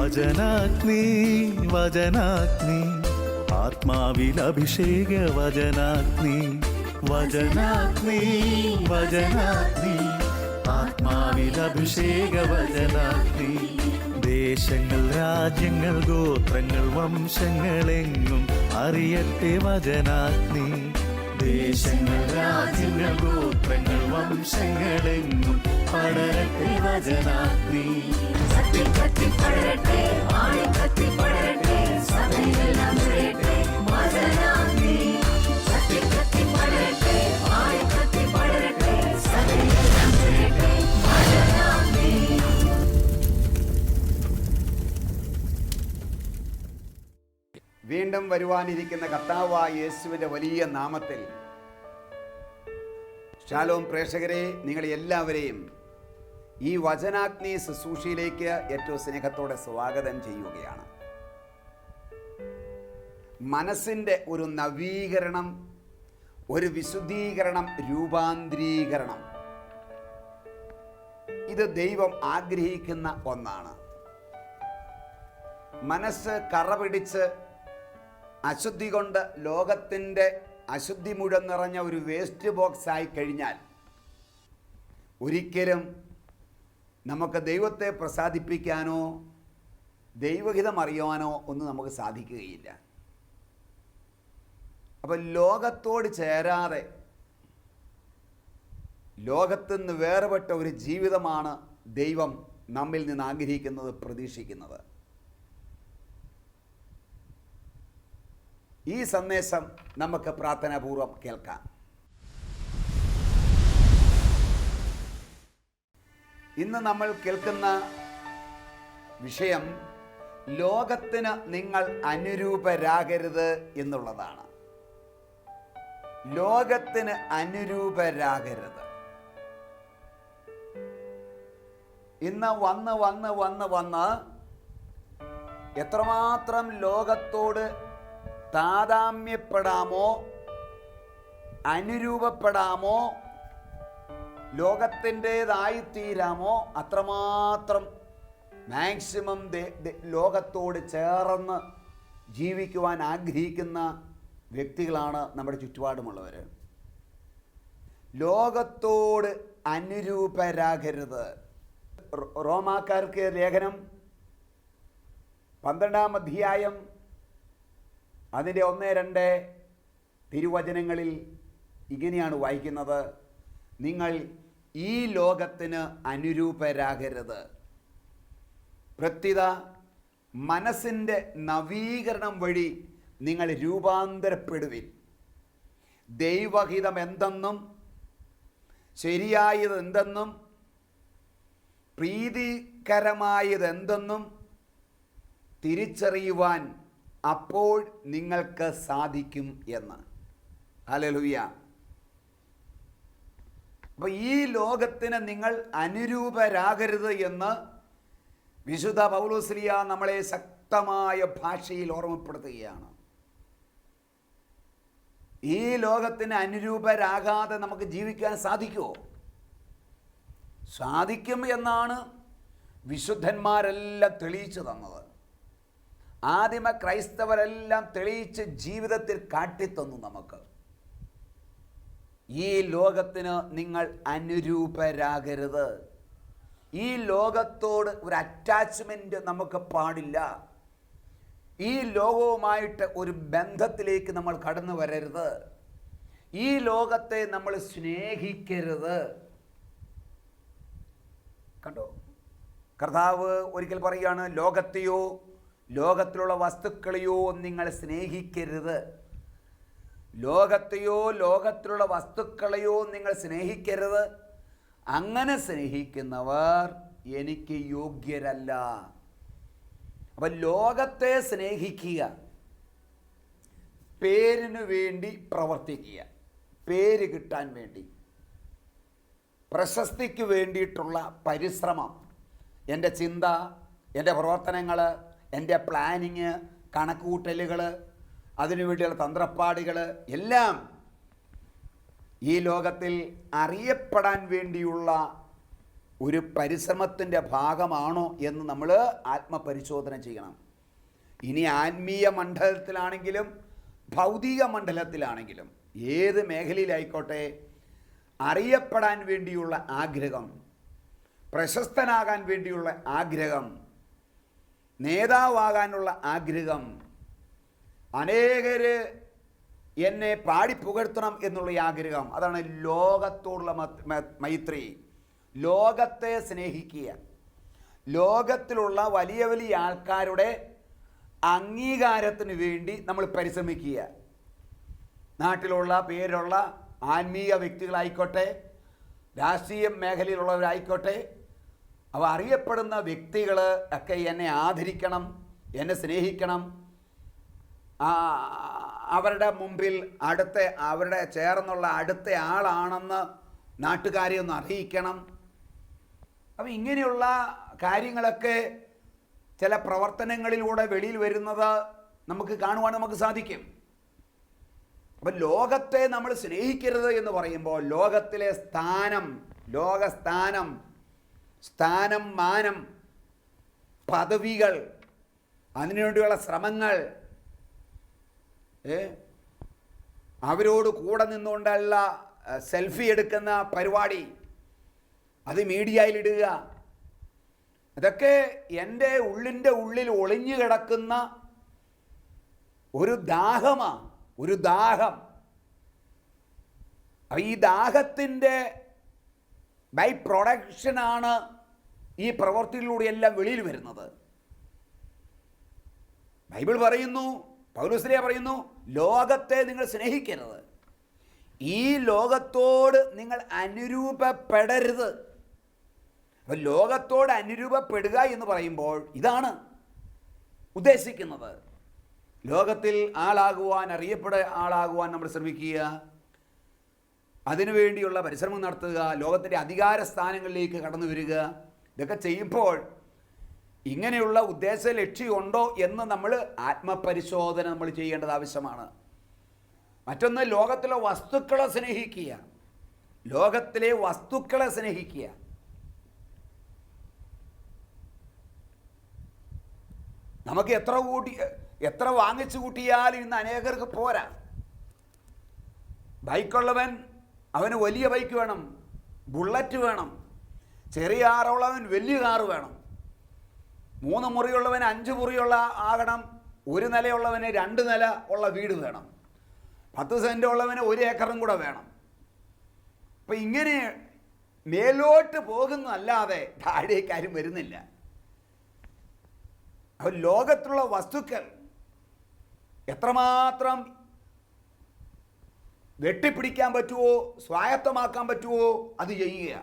വചനാഗ്നി വചനാഗ്നി ആത്മാവിൽ അഭിഷേക വചനാഗ്നി വചനാഗ്നി വചനാഗ്നി ആത്മാവിൽ അഭിഷേക വചനാഗ്നി ദേശങ്ങൾ രാജ്യങ്ങൾ ഗോത്രങ്ങൾ വംശങ്ങളെങ്ങും അറിയട്ടെ വചനാഗ്നി ദേശങ്ങൾ രാജ്യങ്ങൾ ഗോത്രങ്ങൾ വംശങ്ങളെങ്ങും പടരട്ടെ വചനാഗ്നി വീണ്ടും വരുവാനിരിക്കുന്ന കർത്താവായ യേശുവിൻ്റെ വലിയ നാമത്തിൽ ശാലോം പ്രേക്ഷകരെ, നിങ്ങളെ എല്ലാവരെയും ഈ വചനാഗ്നി ശുശ്രൂഷയിലേക്ക് ഏറ്റവും സ്നേഹത്തോടെ സ്വാഗതം ചെയ്യുകയാണ്. മനസ്സിൻ്റെ ഒരു നവീകരണം, ഒരു വിശുദ്ധീകരണം, രൂപാന്തരീകരണം, ഇത് ദൈവം ആഗ്രഹിക്കുന്ന ഒന്നാണ്. മനസ്സ് കറപിടിച്ച് അശുദ്ധി കൊണ്ട് ലോകത്തിൻ്റെ അശുദ്ധി മുഴുവൻ നിറഞ്ഞ ഒരു വേസ്റ്റ് ബോക്സ് ആയി കഴിഞ്ഞാൽ ഒരിക്കലും നമുക്ക് ദൈവത്തെ പ്രസാദിപ്പിക്കാനോ ദൈവഹിതം അറിയാനോ ഒന്നും നമുക്ക് സാധിക്കുകയില്ല. അപ്പം ലോകത്തോട് ചേരാതെ ലോകത്തു നിന്ന് വേർപെട്ട ഒരു ജീവിതമാണ് ദൈവം നമ്മിൽ നിന്ന് ആഗ്രഹിക്കുന്നത്, പ്രതീക്ഷിക്കുന്നത്. ഈ സന്ദേശം നമുക്ക് പ്രാർത്ഥനാപൂർവം കേൾക്കാം. ഇന്ന് നമ്മൾ കേൾക്കുന്ന വിഷയം ലോകത്തിന് നിങ്ങൾ അനുരൂപരാകരുത് എന്നുള്ളതാണ്. ലോകത്തിന് അനുരൂപരാകരുത്. ഇന്ന് വന്ന് എത്രമാത്രം ലോകത്തോട് താതാമ്യപ്പെടാമോ, അനുരൂപപ്പെടാമോ, ലോകത്തിൻ്റേതായിത്തീരാമോ അത്രമാത്രം മാക്സിമം ലോകത്തോട് ചേർന്ന് ജീവിക്കുവാൻ ആഗ്രഹിക്കുന്ന വ്യക്തികളാണ് നമ്മുടെ ചുറ്റുപാടുമുള്ളവർ. ലോകത്തോട് അനുരൂപരാകരുത്. റോമാക്കാർക്ക് ലേഖനം 12-ാം അധ്യായം അതിൻ്റെ 1-2 തിരുവചനങ്ങളിൽ ഇങ്ങനെയാണ് വായിക്കുന്നത്: നിങ്ങൾ ഈ ലോകത്തിന് അനുരൂപരാകരുത്, പ്രത്യുത മനസ്സിൻ്റെ നവീകരണം വഴി നിങ്ങൾ രൂപാന്തരപ്പെടുവിൻ. ദൈവഹിതം എന്തെന്നും ശരിയായതെന്തെന്നും പ്രീതികരമായതെന്തെന്നും തിരിച്ചറിയുവാൻ അപ്പോൾ നിങ്ങൾക്ക് സാധിക്കും എന്ന്. ഹല്ലേലൂയ. അപ്പോൾ ഈ ലോകത്തിന് നിങ്ങൾ അനുരൂപരാകരുത് എന്ന് വിശുദ്ധ പൗലോസ്ലീഹ നമ്മളെ ശക്തമായ ഭാഷയിൽ ഓർമ്മപ്പെടുത്തുകയാണ്. ഈ ലോകത്തിന് അനുരൂപരാകാതെ നമുക്ക് ജീവിക്കാൻ സാധിക്കുമോ? സാധിക്കും എന്നാണ് വിശുദ്ധന്മാരെല്ലാം തെളിയിച്ചു തന്നത്. ആദിമ ക്രൈസ്തവരെല്ലാം തെളിയിച്ച് ജീവിതത്തിൽ കാട്ടിത്തന്നു നമുക്ക്. ഈ ലോകത്തിന് നിങ്ങൾ അനുരൂപരാകരുത്. ഈ ലോകത്തോട് ഒരു അറ്റാച്ച്മെൻറ്റ് നമുക്ക് പാടില്ല. ഈ ലോകവുമായിട്ട് ഒരു ബന്ധത്തിലേക്ക് നമ്മൾ കടന്നു വരരുത്. ഈ ലോകത്തെ നമ്മൾ സ്നേഹിക്കരുത്. കണ്ടോ, കർത്താവ് ഒരിക്കൽ പറയുകയാണ്, ലോകത്തെയോ ലോകത്തിലുള്ള വസ്തുക്കളെയോ നിങ്ങൾ സ്നേഹിക്കരുത്. ലോകത്തെയോ ലോകത്തിലുള്ള വസ്തുക്കളെയോ നിങ്ങൾ സ്നേഹിക്കരുത്. അങ്ങനെ സ്നേഹിക്കുന്നവർ എനിക്ക് യോഗ്യരല്ല. അപ്പം ലോകത്തെ സ്നേഹിക്കുക, പേരിനു വേണ്ടി പ്രവർത്തിക്കുക, പേര് കിട്ടാൻ വേണ്ടി, പ്രശസ്തിക്ക് വേണ്ടിയിട്ടുള്ള പരിശ്രമം, എൻ്റെ ചിന്ത, എൻ്റെ പ്രവർത്തനങ്ങൾ, എൻ്റെ പ്ലാനിങ്, കണക്കുകൂട്ടലുകൾ, അതിനുവേണ്ടിയുള്ള തന്ത്രപ്പാടുകൾ എല്ലാം ഈ ലോകത്തിൽ അറിയപ്പെടാൻ വേണ്ടിയുള്ള ഒരു പരിശ്രമത്തിൻ്റെ ഭാഗമാണോ എന്ന് നമ്മൾ ആത്മപരിശോധന ചെയ്യണം. ഇനി ആത്മീയ മണ്ഡലത്തിലാണെങ്കിലും ഭൗതിക മണ്ഡലത്തിലാണെങ്കിലും ഏത് മേഖലയിലായിക്കോട്ടെ, അറിയപ്പെടാൻ വേണ്ടിയുള്ള ആഗ്രഹം, പ്രശസ്തനാകാൻ വേണ്ടിയുള്ള ആഗ്രഹം, നേതാവാകാനുള്ള ആഗ്രഹം, അനേകർ എന്നെ പാടിപ്പുകഴ്ത്തണം എന്നുള്ള ആഗ്രഹം, അതാണ് ലോകത്തോടുള്ള മൈത്രി. ലോകത്തെ സ്നേഹിക്കുക, ലോകത്തിലുള്ള വലിയ വലിയ ആൾക്കാരുടെ അംഗീകാരത്തിന് വേണ്ടി നമ്മൾ പരിശ്രമിക്കുക. നാട്ടിലുള്ള പേരുള്ള ആത്മീയ വ്യക്തികളായിക്കോട്ടെ, രാഷ്ട്രീയ മേഖലയിലുള്ളവരായിക്കോട്ടെ, അവ അറിയപ്പെടുന്ന വ്യക്തികൾ ഒക്കെ എന്നെ ആദരിക്കണം, എന്നെ സ്നേഹിക്കണം, അവരുടെ മുമ്പിൽ അവരുടെ ചേർന്നുള്ള അടുത്ത ആളാണെന്ന് നാട്ടുകാരെ ഒന്ന് അറിയിക്കണം. അപ്പം ഇങ്ങനെയുള്ള കാര്യങ്ങളൊക്കെ ചില പ്രവർത്തനങ്ങളിലൂടെ വെളിയിൽ വരുന്നത് നമുക്ക് കാണുവാൻ നമുക്ക് സാധിക്കും. അപ്പം ലോകത്തെ നമ്മൾ സ്നേഹിക്കരുത് എന്ന് പറയുമ്പോൾ ലോകത്തിലെ സ്ഥാനം, മാനം, പദവികൾ, അതിനുവേണ്ടിയുള്ള ശ്രമങ്ങൾ, അവരോട് കൂടെ നിന്നുകൊണ്ടല്ല സെൽഫി എടുക്കുന്ന പരിപാടി, അത് മീഡിയയിലിടുക, അതൊക്കെ എൻ്റെ ഉള്ളിൽ ഒളിഞ്ഞു കിടക്കുന്ന ഒരു ദാഹം. ഈ ദാഹത്തിൻ്റെ ബൈ പ്രൊഡക്ഷനാണ് ഈ പ്രവൃത്തികളിലൂടെയെല്ലാം വെളിയിൽ വരുന്നത്. ബൈബിൾ പറയുന്നു, പൗലോസ്ലീഹ പറയുന്നു, ലോകത്തെ നിങ്ങൾ സ്നേഹിക്കരുത്, ഈ ലോകത്തോട് നിങ്ങൾ അനുരൂപപ്പെടരുത്. അപ്പോൾ ലോകത്തോട് അനുരൂപപ്പെടുക എന്ന് പറയുമ്പോൾ ഇതാണ് ഉദ്ദേശിക്കുന്നത്. ലോകത്തിൽ ആളാകുവാൻ നമ്മൾ ശ്രമിക്കുക, അതിനുവേണ്ടിയുള്ള പരിശ്രമം നടത്തുക, ലോകത്തിൻ്റെ അധികാര സ്ഥാനങ്ങളിലേക്ക് കടന്നു വരിക. ഇതൊക്കെ ചെയ്യുമ്പോൾ ഇങ്ങനെയുള്ള ഉദ്ദേശ ലക്ഷ്യമുണ്ടോ എന്ന് നമ്മൾ ആത്മപരിശോധന നമ്മൾ ചെയ്യേണ്ടത് ആവശ്യമാണ്. മറ്റൊന്ന്, ലോകത്തിലെ വസ്തുക്കളെ സ്നേഹിക്കുക. നമുക്ക് എത്ര വാങ്ങിച്ചു കൂട്ടിയാലും ഇന്ന് അനേകർക്ക് പോരാ. ബൈക്കുള്ളവൻ അവന് വലിയ ബൈക്ക് വേണം, ബുള്ളറ്റ് വേണം. ചെറിയ കാറുള്ളവൻ വലിയ കാറ് വേണം. 3 മുറിയുള്ളവന് 5 മുറിയുള്ള ആകണം. 1 നിലയുള്ളവന് 2 നില ഉള്ള വീട് വേണം. 10 സെൻറ്റ് ഉള്ളവന് 1 ഏക്കറും കൂടെ വേണം. അപ്പം ഇങ്ങനെ മേലോട്ട് പോകുന്നതല്ലാതെ താഴേക്കാരും വരുന്നില്ല. അപ്പോൾ ലോകത്തിലുള്ള വസ്തുക്കൾ എത്രമാത്രം വെട്ടിപ്പിടിക്കാൻ പറ്റുമോ, സ്വായത്തമാക്കാൻ പറ്റുമോ അത് ചെയ്യുക.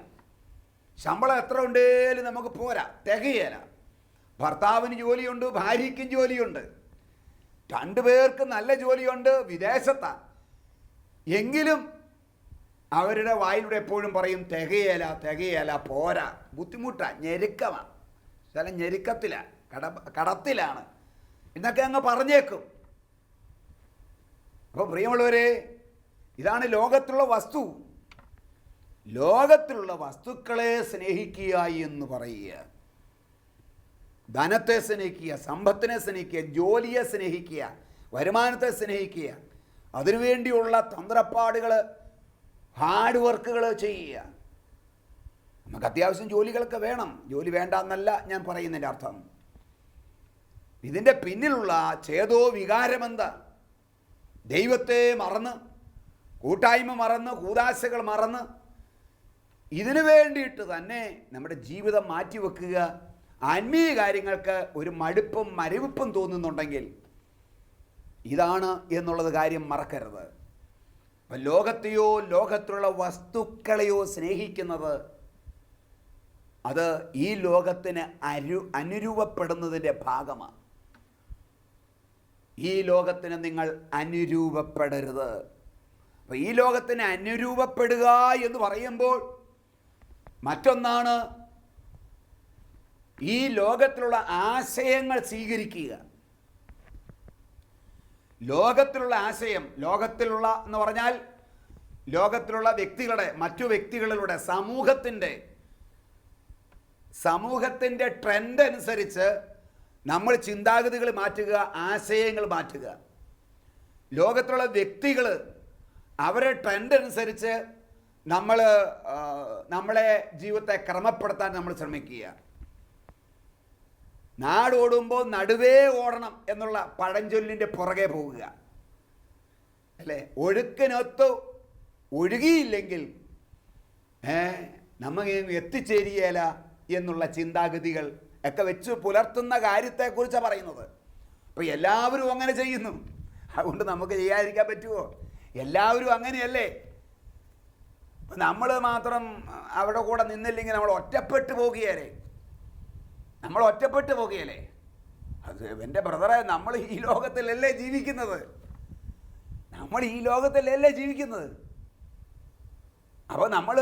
ശമ്പളം എത്ര ഉണ്ടേലും നമുക്ക് പോരാ, തികയില്ല. ഭർത്താവിന് ജോലിയുണ്ട്, ഭാര്യയ്ക്കും ജോലിയുണ്ട്, 2 പേർക്ക് നല്ല ജോലിയുണ്ട്, വിദേശത്താണ്. എങ്കിലും അവരുടെ വായിലൂടെ എപ്പോഴും പറയും തികയല, പോരാ, ബുദ്ധിമുട്ടാണ്, ഞെരുക്കമാണ്, ചില ഞെരുക്കത്തിലാണ്, കടത്തിലാണ് എന്നൊക്കെ അങ്ങ് പറഞ്ഞേക്കും. അപ്പോൾ പ്രിയമുള്ളവരെ, ഇതാണ് ലോകത്തിലുള്ള വസ്തുക്കളെ സ്നേഹിക്കുക എന്ന് പറയുക. ധനത്തെ സ്നേഹിക്കുക, സമ്പത്തിനെ സ്നേഹിക്കുക, ജോലിയെ സ്നേഹിക്കുക, വരുമാനത്തെ സ്നേഹിക്കുക, അതിനുവേണ്ടിയുള്ള തന്ത്രപ്പാടുകൾ, ഹാർഡ് വർക്കുകൾ ചെയ്യുക. നമുക്ക് അത്യാവശ്യം ജോലികളൊക്കെ വേണം, ജോലി വേണ്ട എന്നല്ല ഞാൻ പറയുന്നതിൻ്റെ അർത്ഥം. ഇതിൻ്റെ പിന്നിലുള്ള ചേതോ വികാരമെന്താ? ദൈവത്തെ മറന്ന്, കൂട്ടായ്മ മറന്ന്, കൂദാശകൾ മറന്ന് ഇതിനു വേണ്ടിയിട്ട് തന്നെ നമ്മുടെ ജീവിതം മാറ്റിവെക്കുക. ആത്മീയ കാര്യങ്ങൾക്ക് ഒരു മടുപ്പും മരവിപ്പും തോന്നുന്നുണ്ടെങ്കിൽ ഇതാണ് എന്നുള്ളത് കാര്യം മറക്കരുത്. അപ്പം ലോകത്തെയോ ലോകത്തിലുള്ള വസ്തുക്കളെയോ സ്നേഹിക്കുന്നത് അത് ഈ ലോകത്തിന് അനുരൂപപ്പെടുന്നതിൻ്റെ ഭാഗമാണ്. ഈ ലോകത്തിന് നിങ്ങൾ അനുരൂപപ്പെടരുത്. അപ്പോൾ ഈ ലോകത്തിന് അനുരൂപപ്പെടുക എന്ന് പറയുമ്പോൾ മറ്റൊന്നാണ് ഈ ലോകത്തിലുള്ള ആശയങ്ങൾ സ്വീകരിക്കുക. ലോകത്തിലുള്ള ആശയം, ലോകത്തിലുള്ള എന്ന് പറഞ്ഞാൽ ലോകത്തിലുള്ള വ്യക്തികളുടെ, മറ്റു വ്യക്തികളിലൂടെ, സമൂഹത്തിൻ്റെ സമൂഹത്തിൻ്റെ ട്രെൻഡ് അനുസരിച്ച് നമ്മൾ ചിന്താഗതികൾ മാറ്റുക, ആശയങ്ങൾ മാറ്റുക. ലോകത്തുള്ള വ്യക്തികൾ അവരെ ട്രെൻഡ് അനുസരിച്ച് നമ്മളെ ജീവിതത്തെ ക്രമപ്പെടുത്താൻ നമ്മൾ ശ്രമിക്കുക. നാടോടുമ്പോൾ നടുവേ ഓടണം എന്നുള്ള പഴഞ്ചൊല്ലിൻ്റെ പുറകെ പോവുക, അല്ലേ? ഒഴുക്കിനൊത്ത് ഒഴുകിയില്ലെങ്കിൽ നമുക്ക് എത്തിച്ചേരുകയില്ല എന്നുള്ള ചിന്താഗതികൾ ഒക്കെ വെച്ച് പുലർത്തുന്ന കാര്യത്തെക്കുറിച്ചാണ് പറയുന്നത്. അപ്പോൾ എല്ലാവരും അങ്ങനെ ചെയ്യുന്നു, അതുകൊണ്ട് നമുക്ക് ചെയ്യാതിരിക്കാൻ പറ്റുമോ? എല്ലാവരും അങ്ങനെയല്ലേ? നമ്മൾ മാത്രം അവിടെ കൂടെ നിന്നില്ലെങ്കിൽ നമ്മൾ ഒറ്റപ്പെട്ടു പോകുകയല്ലേ? അത് എൻ്റെ ബ്രദറെ, നമ്മൾ ഈ ലോകത്തിലല്ലേ ജീവിക്കുന്നത്? അപ്പോൾ നമ്മൾ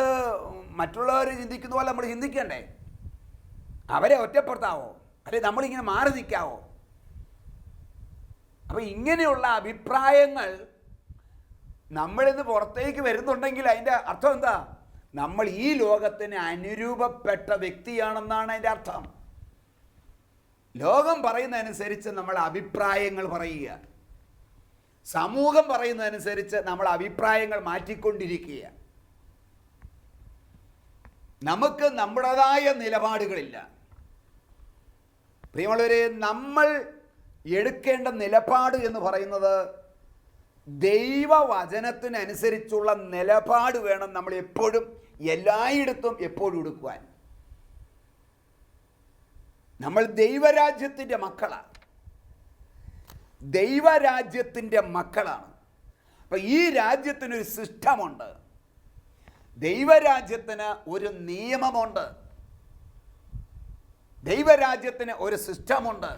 മറ്റുള്ളവർ ചിന്തിക്കുന്ന പോലെ നമ്മൾ ചിന്തിക്കണ്ടേ? അവരെ ഒറ്റപ്പെടുത്താവോ? അല്ലെ നമ്മളിങ്ങനെ മാറി നിൽക്കാവോ? അപ്പോൾ ഇങ്ങനെയുള്ള അഭിപ്രായങ്ങൾ നമ്മളിന്ന് പുറത്തേക്ക് വരുന്നുണ്ടെങ്കിൽ അതിൻ്റെ അർത്ഥം എന്താ? നമ്മൾ ഈ ലോകത്തിന് അനുരൂപപ്പെട്ട വ്യക്തിയാണെന്നാണ് അതിൻ്റെ അർത്ഥം. ലോകം പറയുന്നതനുസരിച്ച് നമ്മൾ അഭിപ്രായങ്ങൾ പറയുക, സമൂഹം പറയുന്നതനുസരിച്ച് നമ്മൾ അഭിപ്രായങ്ങൾ മാറ്റിക്കൊണ്ടിരിക്കുക. നമുക്ക് നമ്മുടേതായ നിലപാടുകളില്ല. പ്രിയമുള്ളവരെ, നമ്മൾ എടുക്കേണ്ട നിലപാട് എന്ന് പറയുന്നത് ദൈവവചനത്തിനനുസരിച്ചുള്ള നിലപാട് വേണം നമ്മൾ എപ്പോഴും എപ്പോഴും എടുക്കുവാൻ. നമ്മൾ ദൈവരാജ്യത്തിൻ്റെ മക്കളാണ്. അപ്പം ഈ രാജ്യത്തിനൊരു സിസ്റ്റമുണ്ട്, ദൈവരാജ്യത്തിന് ഒരു നിയമമുണ്ട്, ദൈവരാജ്യത്തിന് ഒരു സിസ്റ്റമുണ്ട്,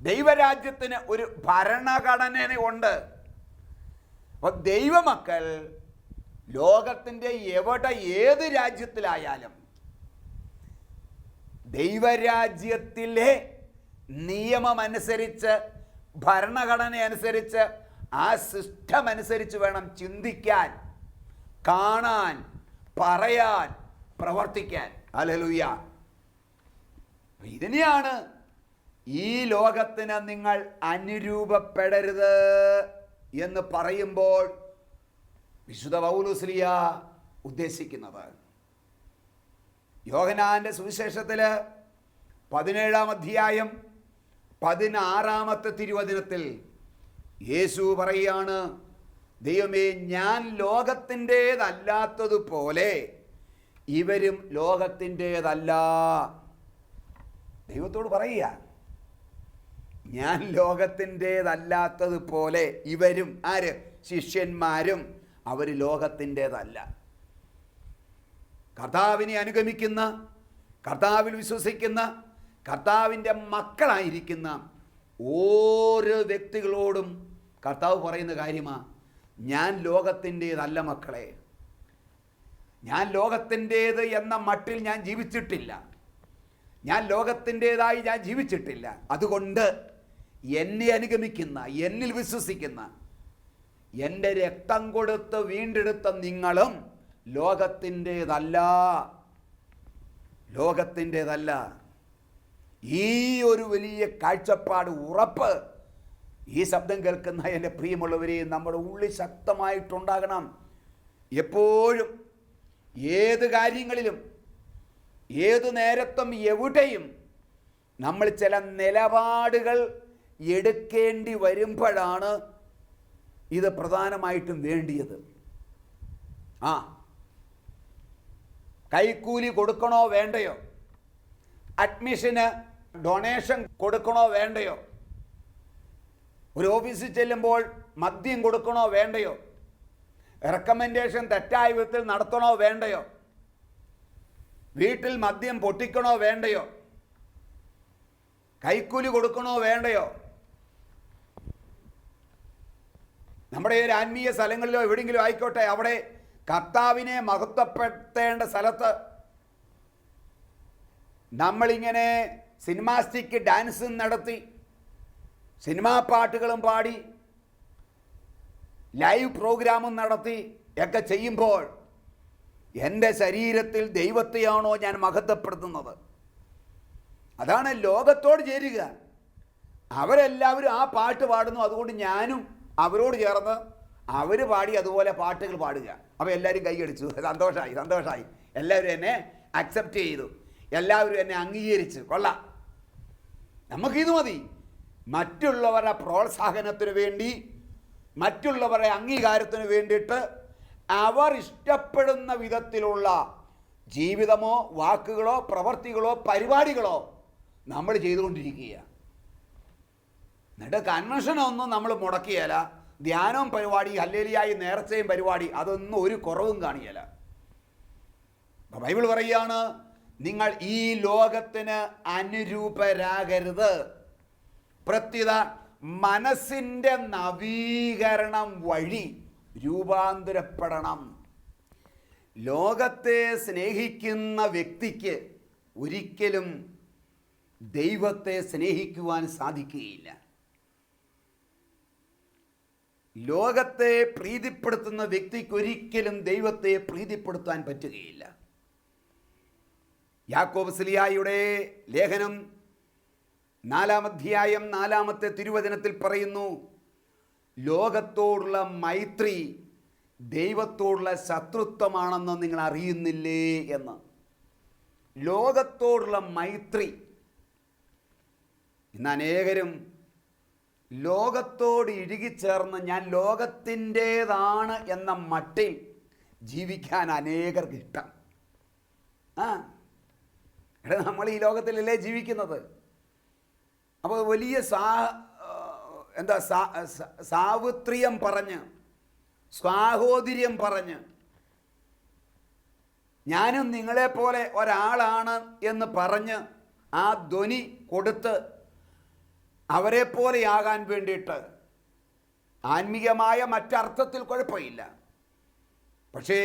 ദൈവരാജ്യത്തിന് ഒരു ഭരണഘടന ഉണ്ട്. അപ്പോൾ ദൈവമക്കൾ ലോകത്തിൻ്റെ ഏത് രാജ്യത്തിലായാലും ദൈവരാജ്യത്തിലെ നിയമമനുസരിച്ച്, ഭരണഘടന അനുസരിച്ച്, ആ സിസ്റ്റം അനുസരിച്ച് വേണം ചിന്തിക്കാൻ, കാണാൻ, പറയാൻ, പ്രവർത്തിക്കാൻ. ഹല്ലേലൂയ. ഇതിനെയാണ് ഈ ലോകത്തിന് നിങ്ങൾ അനുരൂപപ്പെടരുത് എന്ന് പറയുമ്പോൾ വിശുദ്ധ പൗലോസ്ലീഹ ഉദ്ദേശിക്കുന്നത്. യോഹന്നാന്റെ സുവിശേഷത്തിൽ 17-ാം അധ്യായം 16-ാമത്തെ തിരുവചനത്തിൽ യേശു പറയുകയാണ്, ദൈവമേ, ഞാൻ ലോകത്തിൻ്റേതല്ലാത്തതുപോലെ ഇവരും ലോകത്തിൻ്റേതല്ല. ദൈവത്തോട് പറയുക, ഞാൻ ലോകത്തിൻ്റേതല്ലാത്തതുപോലെ ഇവരും, ആര്? ശിഷ്യന്മാരും, അവർ ലോകത്തിൻ്റേതല്ല. കർത്താവിനെ അനുഗമിക്കുന്ന, കർത്താവിൽ വിശ്വസിക്കുന്ന, കർത്താവിൻ്റെ മക്കളായിരിക്കുന്ന ഓരോ വ്യക്തികളോടും കർത്താവ് പറയുന്ന കാര്യമാണ്, ഞാൻ ലോകത്തിൻ്റേതല്ല മക്കളെ. ഞാൻ ലോകത്തിൻ്റേത് എന്ന മട്ടിൽ ഞാൻ ജീവിച്ചിട്ടില്ല, ഞാൻ ലോകത്തിൻ്റേതായി ഞാൻ ജീവിച്ചിട്ടില്ല. അതുകൊണ്ട് എന്നെ അനുഗമിക്കുന്ന, എന്നിൽ വിശ്വസിക്കുന്ന, എൻ്റെ രക്തം കൊടുത്ത് വീണ്ടെടുത്ത നിങ്ങളും ലോകത്തിൻ്റേതല്ല. ഈ ഒരു വലിയ കാഴ്ചപ്പാട്, ഉറപ്പ് ഈ ശബ്ദം കേൾക്കുന്ന എൻ്റെ പ്രിയമുള്ളവരെ നമ്മുടെ ഉള്ളിൽ ശക്തമായിട്ടുണ്ടാകണം. എപ്പോഴും ഏത് കാര്യങ്ങളിലും ഏതു നേരത്തും എവിടെയും നമ്മൾ ചില നിലപാടുകൾ എടുക്കേണ്ടി വരുമ്പോഴാണ് ഇത് പ്രധാനമായിട്ടും വേണ്ടിയത്. കൈക്കൂലി കൊടുക്കണോ വേണ്ടയോ? അഡ്മിഷന് ഡൊണേഷൻ കൊടുക്കണോ വേണ്ടയോ? ഒരു ഓഫീസിൽ ചെല്ലുമ്പോൾ മദ്യം കൊടുക്കണോ വേണ്ടയോ? റെക്കമെൻഡേഷൻ തെറ്റായ വിധത്തിൽ നടത്തണോ വേണ്ടയോ? വീട്ടിൽ മദ്യം പൊട്ടിക്കണോ വേണ്ടയോ? കൈക്കൂലി കൊടുക്കണോ വേണ്ടയോ? നമ്മുടെ ഒരു ആത്മീയ സ്ഥലങ്ങളിലോ എവിടെയെങ്കിലും ആയിക്കോട്ടെ, അവിടെ കർത്താവിനെ മഹത്വപ്പെടുത്തേണ്ട സ്ഥലത്ത് നമ്മളിങ്ങനെ സിനിമാസ്റ്റിക് ഡാൻസും നടത്തി, സിനിമാ പാട്ടുകളും പാടി, ലൈവ് പ്രോഗ്രാമും നടത്തി ഒക്കെ ചെയ്യുമ്പോൾ എൻ്റെ ശരീരത്തിൽ ദൈവത്തെയാണോ ഞാൻ മഹത്വപ്പെടുത്തുന്നത്? അതാണ് ലോകത്തോട് ചേരുക. അവരെല്ലാവരും ആ പാട്ട് പാടുന്നു, അതുകൊണ്ട് ഞാനും അവരോട് ചേർന്ന് അവർ പാടി അതുപോലെ പാട്ടുകൾ പാടുക. അപ്പോൾ എല്ലാവരും കൈയടിച്ചു, സന്തോഷമായി. എല്ലാവരും എന്നെ അക്സെപ്റ്റ് ചെയ്തു, എല്ലാവരും എന്നെ അംഗീകരിച്ചു. കൊള്ളാം, നമുക്കിത് മതി. മറ്റുള്ളവരുടെ പ്രോത്സാഹനത്തിന് വേണ്ടി, മറ്റുള്ളവരുടെ അംഗീകാരത്തിന് വേണ്ടിയിട്ട് അവർ ഇഷ്ടപ്പെടുന്ന വിധത്തിലുള്ള ജീവിതമോ വാക്കുകളോ പ്രവൃത്തികളോ പരിപാടികളോ നമ്മൾ ചെയ്തുകൊണ്ടിരിക്കുക. എന്നിട്ട് കൺവെൻഷനൊന്നും നമ്മൾ മുടക്കിയല്ല. ധ്യാനവും പരിപാടി, ഹല്ലേലൂയായും നേർച്ചയും പരിപാടി, അതൊന്നും ഒരു കുറവും കാണിയല്ല. ബൈബിൾ പറയുകയാണ്, നിങ്ങൾ ഈ ലോകത്തിന് അനുരൂപരാകരുത്, പ്രത്യുത മനസ്സിൻ്റെ നവീകരണം വഴി രൂപാന്തരപ്പെടണം. ലോകത്തെ സ്നേഹിക്കുന്ന വ്യക്തിക്ക് ഒരിക്കലും ദൈവത്തെ സ്നേഹിക്കുവാൻ സാധിക്കുകയില്ല. ലോകത്തെ പ്രീതിപ്പെടുത്തുന്ന വ്യക്തിക്ക് ഒരിക്കലും ദൈവത്തെ പ്രീതിപ്പെടുത്താൻ പറ്റുകയില്ല. യാക്കോബ് സ്ലീഹായുടെ ലേഖനം 4-ാം അധ്യായം 4-ാമത്തെ തിരുവചനത്തിൽ പറയുന്നു, ലോകത്തോടുള്ള മൈത്രി ദൈവത്തോടുള്ള ശത്രുത്വമാണെന്ന് നിങ്ങൾ അറിയുന്നില്ലേ എന്ന്. ലോകത്തോടുള്ള മൈത്രി. ഇന്ന് അനേകരും ലോകത്തോട് ഇഴുകിച്ചേർന്ന് ഞാൻ ലോകത്തിൻ്റേതാണ് എന്ന മട്ടിൽ ജീവിക്കാൻ അനേകർക്ക് ഇഷ്ടം. നമ്മൾ ഈ ലോകത്തിലല്ലേ ജീവിക്കുന്നത്. അപ്പോൾ വലിയ സാവിത്രിയം പറഞ്ഞ്, സ്വാഹോദര്യം പറഞ്ഞ്, ഞാനും നിങ്ങളെപ്പോലെ ഒരാളാണ് എന്ന് പറഞ്ഞ് ആ ധ്വനി കൊടുത്ത് അവരെ പോലെയാകാൻ വേണ്ടിയിട്ട് ആത്മീയമായ മറ്റർത്ഥത്തിൽ കുഴപ്പമില്ല. പക്ഷേ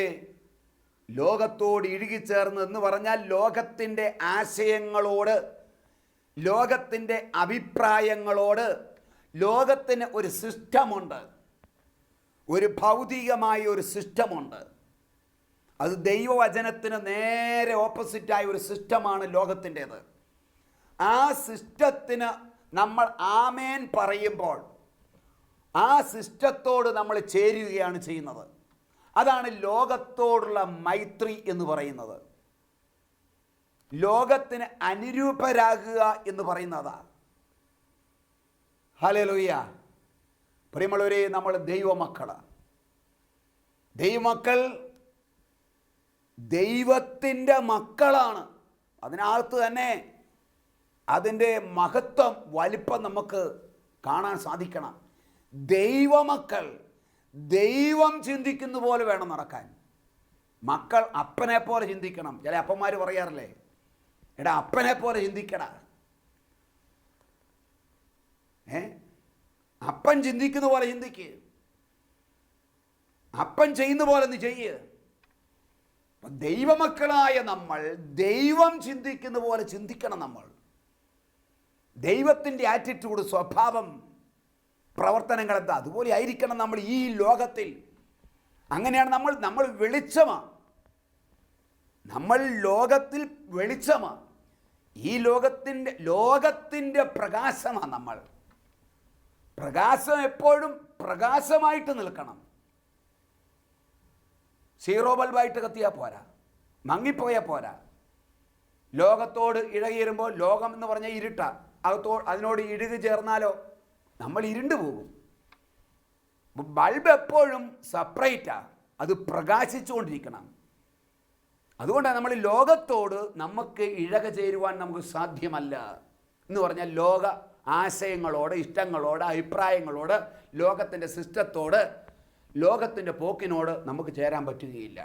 ലോകത്തോട് ഇഴുകിച്ചേർന്ന് എന്ന് പറഞ്ഞാൽ ലോകത്തിൻ്റെ ആശയങ്ങളോട്, ലോകത്തിൻ്റെ അഭിപ്രായങ്ങളോട്, ലോകത്തിന് ഒരു സിസ്റ്റമുണ്ട്, ഒരു ഭൗതികമായ ഒരു സിസ്റ്റമുണ്ട്. അത് ദൈവവചനത്തിന് നേരെ ഓപ്പോസിറ്റായ ഒരു സിസ്റ്റമാണ് ലോകത്തിൻ്റേത്. ആ സിസ്റ്റത്തിന് നമ്മൾ ആമേൻ പറയുമ്പോൾ ആ സിസ്റ്റത്തോട് നമ്മൾ ചേരുകയാണ് ചെയ്യുന്നത്. അതാണ് ലോകത്തോടുള്ള മൈത്രി എന്ന് പറയുന്നത്. ലോകത്തിന് അനുരൂപരാകുക എന്ന് പറയുന്നതാ. ഹല്ലേലൂയ. പ്രിയമുള്ളവരെ, നമ്മൾ ദൈവമക്കളാണ്. ദൈവമക്കൾ ദൈവത്തിൻ്റെ മക്കളാണ്. അതിനകത്ത് തന്നെ അതിൻ്റെ മഹത്വം, വലിപ്പം നമുക്ക് കാണാൻ സാധിക്കണം. ദൈവമക്കൾ ദൈവം ചിന്തിക്കുന്ന പോലെ വേണം നടക്കാൻ. മക്കൾ അപ്പനെ പോലെ ചിന്തിക്കണം. ചില അപ്പന്മാർ പറയാറില്ലേ, എടാ അപ്പനെ പോലെ ചിന്തിക്കടാ. അപ്പൻ ചിന്തിക്കുന്ന പോലെ ചിന്തിക്ക്, അപ്പൻ ചെയ്യുന്ന പോലെ നീ ചെയ്യ്. ദൈവമക്കളായ നമ്മൾ ദൈവം ചിന്തിക്കുന്ന പോലെ ചിന്തിക്കണം. നമ്മൾ ദൈവത്തിൻ്റെ ആറ്റിറ്റ്യൂഡ്, സ്വഭാവം, പ്രവർത്തനങ്ങൾ എന്താ അതുപോലെ ആയിരിക്കണം നമ്മൾ ഈ ലോകത്തിൽ. അങ്ങനെയാണ് നമ്മൾ വെളിച്ചമാണ്. നമ്മൾ ലോകത്തിൽ വെളിച്ചമാണ്. ഈ ലോകത്തിൻ്റെ പ്രകാശമാണ് നമ്മൾ. പ്രകാശം എപ്പോഴും പ്രകാശമായിട്ട് നിൽക്കണം. സീറോ ബൾബായിട്ട് കത്തിയാൽ പോരാ, മങ്ങിപ്പോയാൽ പോരാ. ലോകത്തോട് ഇഴകിയിരുമ്പോൾ, ലോകം എന്ന് പറഞ്ഞാൽ ഇരുട്ടാ, അതിനോട് ഇഴുകി ചേർന്നാലോ നമ്മൾ ഇരുണ്ടു പോകും. ബൾബ് എപ്പോഴും സെപ്പറേറ്റാണ്, അത് പ്രകാശിച്ചുകൊണ്ടിരിക്കണം. അതുകൊണ്ടാണ് നമ്മൾ ലോകത്തോട് നമുക്ക് ഇഴക ചേരുവാൻ നമുക്ക് സാധ്യമല്ല. എന്ന് പറഞ്ഞാൽ ലോക ആശയങ്ങളോട്, ഇഷ്ടങ്ങളോട്, അഭിപ്രായങ്ങളോട്, ലോകത്തിൻ്റെ സിസ്റ്റത്തോട്, ലോകത്തിൻ്റെ പോക്കിനോട് നമുക്ക് ചേരാൻ പറ്റുകയില്ല.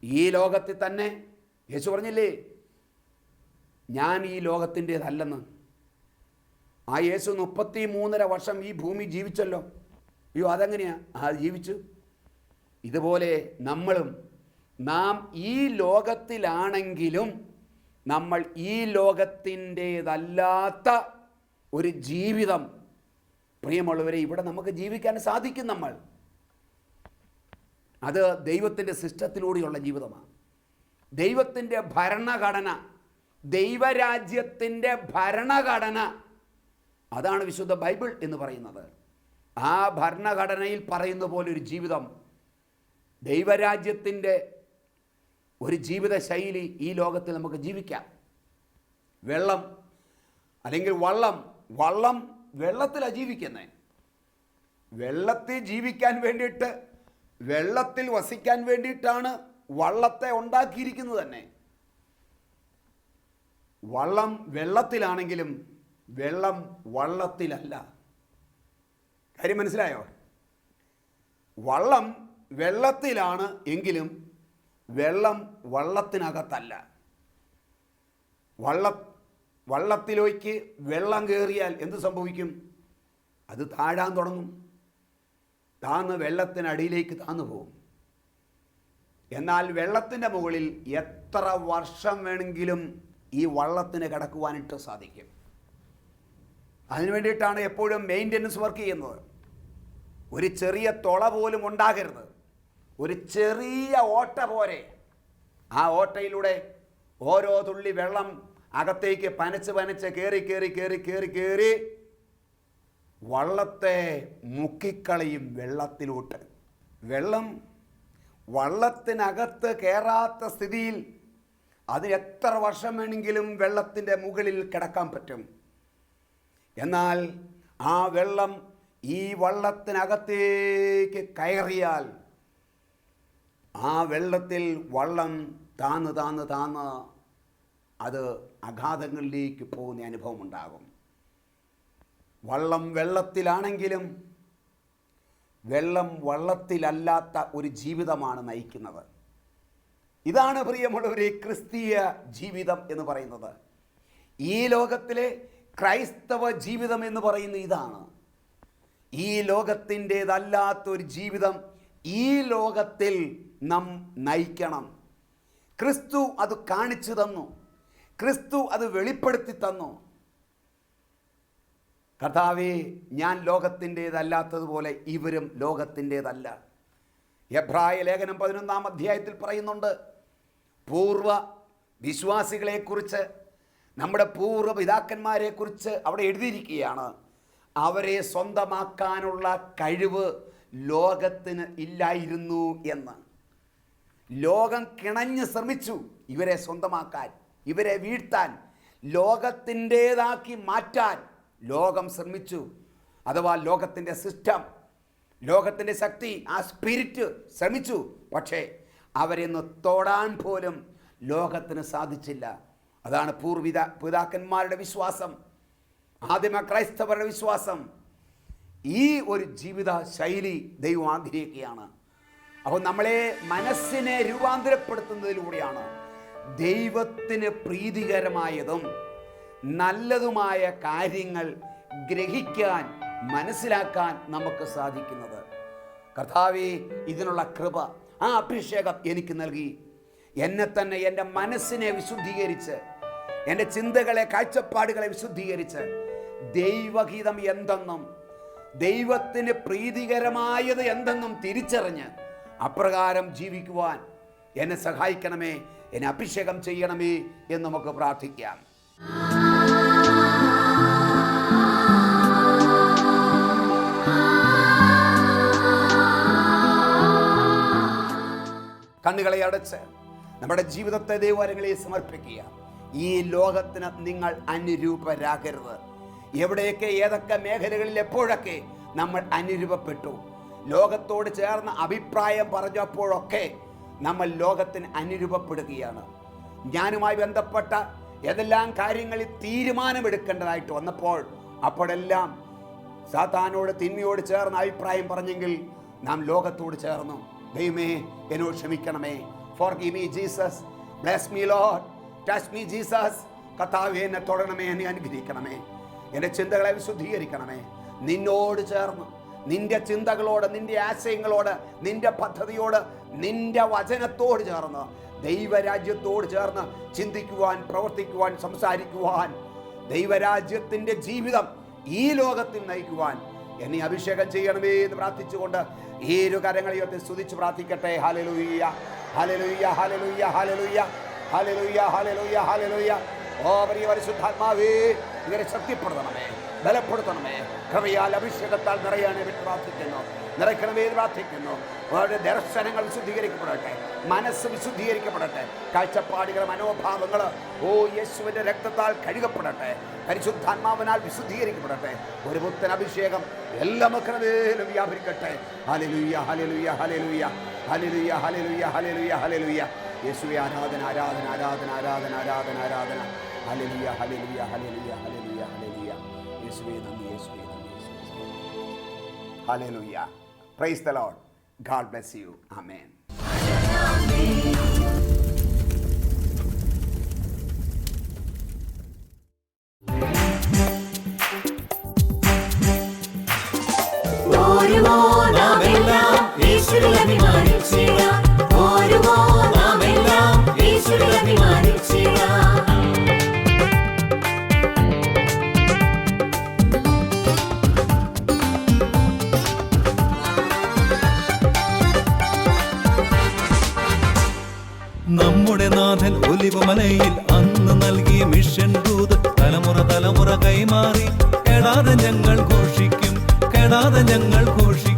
ഈ ലോകത്തിൽ തന്നെ യേശു പറഞ്ഞില്ലേ, ഞാൻ ഈ ലോകത്തിൻ്റേതല്ലെന്ന്. ആ യേശു 33.5 വർഷം ഈ ഭൂമി ജീവിച്ചല്ലോ. അയ്യോ, അതെങ്ങനെയാ? ജീവിച്ചു. ഇതുപോലെ നാം ഈ ലോകത്തിലാണെങ്കിലും നമ്മൾ ഈ ലോകത്തിൻ്റേതല്ലാത്ത ഒരു ജീവിതം, പ്രിയമുള്ളവരെ, ഇവിടെ നമുക്ക് ജീവിക്കാൻ സാധിക്കും. നമ്മൾ അത് ദൈവത്തിൻ്റെ സിസ്റ്റത്തിലൂടെയുള്ള ജീവിതമാണ്. ദൈവത്തിൻ്റെ ഭരണഘടന, ദൈവരാജ്യത്തിൻ്റെ ഭരണഘടന, അതാണ് വിശുദ്ധ ബൈബിൾ എന്ന് പറയുന്നത്. ആ ഭരണഘടനയിൽ പറയുന്ന പോലെ ഒരു ജീവിതം, ദൈവരാജ്യത്തിൻ്റെ ഒരു ജീവിത ശൈലി ഈ ലോകത്തിൽ നമുക്ക് ജീവിക്കാം. വെള്ളം അല്ലെങ്കിൽ വള്ളം വെള്ളത്തിലാണ് ജീവിക്കുന്നത്. വെള്ളത്തിൽ ജീവിക്കാൻ വേണ്ടിയിട്ട്, വെള്ളത്തിൽ വസിക്കാൻ വേണ്ടിയിട്ടാണ് വള്ളത്തെ ഉണ്ടാക്കിയിരിക്കുന്നത് തന്നെ. വള്ളം വെള്ളത്തിലാണെങ്കിലും വെള്ളം വള്ളത്തിലല്ല. കാര്യം മനസ്സിലായോ? വള്ളം വെള്ളത്തിലാണ് എങ്കിലും വെള്ളം വള്ളത്തിനകത്തല്ല. വള്ളത്തിലേക്ക് വെള്ളം കയറിയാൽ എന്ത് സംഭവിക്കും? അത് താഴാൻ തുടങ്ങും, താന്ന് വെള്ളത്തിനടിയിലേക്ക് താന്നു പോകും. എന്നാൽ വെള്ളത്തിൻ്റെ മുകളിൽ എത്ര വർഷം വേണമെങ്കിലും ഈ വള്ളത്തിന് കിടക്കുവാനായിട്ട് സാധിക്കും. അതിനു വേണ്ടിയിട്ടാണ് എപ്പോഴും മെയിൻ്റനൻസ് വർക്ക് ചെയ്യുന്നത്. ഒരു ചെറിയ തുള പോലും ഉണ്ടാകരുത്. ഒരു ചെറിയ ഓട്ട പോരെ. ആ ഓട്ടയിലൂടെ ഓരോ തുള്ളി വെള്ളം അകത്തേക്ക് പനച്ച് കയറി വള്ളത്തെ മുക്കിക്കളയും വെള്ളത്തിലോട്ട്. വെള്ളം വള്ളത്തിനകത്ത് കയറാത്ത സ്ഥിതിയിൽ അതിന് എത്ര വർഷം വേണമെങ്കിലും വെള്ളത്തിൻ്റെ മുകളിൽ കിടക്കാൻ പറ്റും. എന്നാൽ ആ വെള്ളം ഈ വള്ളത്തിനകത്തേക്ക് കയറിയാൽ ആ വെള്ളത്തിൽ വള്ളം താന്ന് അത് അഗാധങ്ങളിലേക്ക് പോകുന്ന അനുഭവം ഉണ്ടാകും. വള്ളം വെള്ളത്തിലാണെങ്കിലും വെള്ളം വള്ളത്തിലല്ലാത്ത ഒരു ജീവിതമാണ് നയിക്കുന്നത്. ഇതാണ് പ്രിയമുള്ളവരെ ക്രിസ്തീയ ജീവിതം എന്ന് പറയുന്നത്. ഈ ലോകത്തിലെ ക്രൈസ്തവ ജീവിതം എന്ന് പറയുന്നത് ഇതാണ്. ഈ ലോകത്തിൻ്റേതല്ലാത്തൊരു ജീവിതം ഈ ലോകത്തിൽ നാം നയിക്കണം. ക്രിസ്തു അത് കാണിച്ചു തന്നു, ക്രിസ്തു അത് വെളിപ്പെടുത്തി തന്നു. കർത്താവേ, ഞാൻ ലോകത്തിൻ്റേതല്ലാത്തതുപോലെ ഇവരും ലോകത്തിൻ്റേതല്ല. എബ്രായ ലേഖനം 11-ാം അധ്യായത്തിൽ പറയുന്നുണ്ട്, പൂർവ്വ വിശ്വാസികളെക്കുറിച്ച്, നമ്മുടെ പൂർവ്വ പിതാക്കന്മാരെക്കുറിച്ച് അവിടെ എഴുതിയിരിക്കുകയാണ്, അവരെ സ്വന്തമാക്കാനുള്ള കഴിവ് ലോകത്തിന് ഇല്ലായിരുന്നു എന്ന്. ലോകം കിണഞ്ഞ് ശ്രമിച്ചു ഇവരെ സ്വന്തമാക്കാൻ, ഇവരെ വീഴ്ത്താൻ, ലോകത്തിൻ്റേതാക്കി മാറ്റാൻ ലോകം ശ്രമിച്ചു. അഥവാ ലോകത്തിൻ്റെ സിസ്റ്റം, ലോകത്തിൻ്റെ ശക്തി, ആ സ്പിരിറ്റ് ശ്രമിച്ചു. പക്ഷേ അവരെന്ന് തൊടാൻ പോലും ലോകത്തിന് സാധിച്ചില്ല. അതാണ് പിതാക്കന്മാരുടെ വിശ്വാസം, ആദിമ ക്രൈസ്തവരുടെ വിശ്വാസം. ഈ ഒരു ജീവിത ശൈലി ദൈവം ആഗ്രഹിക്കുകയാണ്. അപ്പോൾ നമ്മളെ മനസ്സിനെ രൂപാന്തരപ്പെടുത്തുന്നതിലൂടെയാണ് ദൈവത്തിന് പ്രീതികരമായതും നല്ലതുമായ കാര്യങ്ങൾ ഗ്രഹിക്കാൻ, മനസ്സിലാക്കാൻ നമുക്ക് സാധിക്കുന്നത്. കർത്താവേ, ഇതിനുള്ള കൃപ, ആ അഭിഷേകം എനിക്ക് നൽകി എന്നെ തന്നെ, എൻ്റെ മനസ്സിനെ വിശുദ്ധീകരിച്ച്, എൻ്റെ ചിന്തകളെ, കാഴ്ചപ്പാടുകളെ വിശുദ്ധീകരിച്ച് ദൈവഹിതം എന്തെന്നും ദൈവത്തിന് പ്രീതികരമായത് എന്തെന്നും തിരിച്ചറിഞ്ഞ് അപ്രകാരം ജീവിക്കുവാൻ എന്നെ സഹായിക്കണമേ, എന്നെ അഭിഷേകം ചെയ്യണമേ എന്ന് നമുക്ക് പ്രാർത്ഥിക്കാം. കണ്ണുകളെ അടച്ച് നമ്മുടെ ജീവിതത്തെ ദൈവകരങ്ങളിൽ സമർപ്പിക്കുക. ഈ ലോകത്തിന് നിങ്ങൾ അനുരൂപരാകരുത്. എവിടെയൊക്കെ, ഏതൊക്കെ മേഖലകളിൽ, എപ്പോഴൊക്കെ നമ്മൾ അനുരൂപപ്പെട്ടു, ലോകത്തോട് ചേർന്ന് അഭിപ്രായം പറഞ്ഞപ്പോഴൊക്കെ നമ്മൾ ലോകത്തിന് അനുരൂപപ്പെടുകയാണ്. ഞാനുമായി ബന്ധപ്പെട്ട ഏതെല്ലാം കാര്യങ്ങളിൽ തീരുമാനമെടുക്കേണ്ടതായിട്ട് വന്നപ്പോൾ അപ്പോഴെല്ലാം സാത്താനോട്, തിന്മയോട് ചേർന്ന് അഭിപ്രായം പറഞ്ഞെങ്കിൽ നാം ലോകത്തോട് ചേർന്നു. ദൈവമേ, എന്നോട് ക്ഷമിക്കണമേ. Forgive me Jesus, bless me Lord, touch me Jesus. കർത്താവേ, എന്നെ തൊടണമേ, എന്നെ അനുഗ്രഹിക്കണമേ, എൻ്റെ ചിന്തകളെ വിശുദ്ധീകരിക്കണമേ. നിന്നോട് ചേർന്ന്, നിന്റെ ചിന്തകളോട്, നിന്റെ ആശയങ്ങളോട്, നിന്റെ പദ്ധതിയോട്, നിന്റെ വചനത്തോട് ചേർന്ന്, ദൈവരാജ്യത്തോട് ചേർന്ന് ചിന്തിക്കുവാൻ, പ്രവർത്തിക്കുവാൻ, സംസാരിക്കുവാൻ, ദൈവരാജ്യത്തിൻ്റെ ജീവിതം ഈ ലോകത്തിൽ നയിക്കുവാൻ എന്നെ അഭിഷേകം ചെയ്യണമേ എന്ന് പ്രാർത്ഥിച്ചുകൊണ്ട് ഈ ഇരു കരങ്ങളെയൊക്കെ സ്തുതിച്ച് പ്രാർത്ഥിക്കട്ടെ. Hallelujah, hallelujah, hallelujah, hallelujah, hallelujah, hallelujah, hallelujah. ഓ പ്രിയ പരിശുദ്ധാത്മാവേ, ഇവരെ ശക്തിപ്പെടുത്തണമേ, ബലപ്പെടുത്തണമേ, കൃപയാൽ അഭിഷേകത്താൽ നിറയാനേ പ്രാർത്ഥിക്കുന്നു. നിറയ്ക്കണമേ പ്രാർത്ഥിക്കുന്നു. അവരുടെ ദർശനങ്ങൾ വിശുദ്ധീകരിക്കപ്പെടട്ടെ, മനസ്സ് വിശുദ്ധീകരിക്കപ്പെടട്ടെ, കാഴ്ചപ്പാടുകൾ, മനോഭാവങ്ങൾ യേശുവിൻ്റെ രക്തത്താൽ കഴുകപ്പെടട്ടെ, പരിശുദ്ധാത്മാവിനാൽ വിശുദ്ധീകരിക്കപ്പെടട്ടെ. ഒരു പുത്തൻ അഭിഷേകം എല്ലാ മക്കളുമേലും വ്യാപരിക്കട്ടെ. Hallelujah, hallelujah, hallelujah, hallelujah, hallelujah, hallelujah, hallelujah. യേശുവേ ആരാധന, ആരാധന, ആരാധന, ആരാധന, ആരാധന, ആരാധന. Hallelujah, hallelujah, hallelujah, hallelujah, hallelujah. യേശുവേ നന്ദി, യേശുവേ നന്ദി, യേശുവേ നന്ദി. Hallelujah. Praise the Lord. God bless you. Amen. ഓരുമോ നാമെല്ലാം യേശുവിൽ അഭിമാനിച്ചിടാം. ഓരുമോ നാമെല്ലാം യേശുവിൽ അഭിമാനിച്ചിടാം. നമ്മുടെ നാഥൻ ഒലിവുമലയിൽ അന്ന് നൽകിയ മിഷൻ ദൂത് തലമുറ തലമുറ കൈമാറി കെടാതെ ഞങ്ങൾ ഘോഷിക്കും, കെടാതെ ഞങ്ങൾ ഘോഷിക്കും.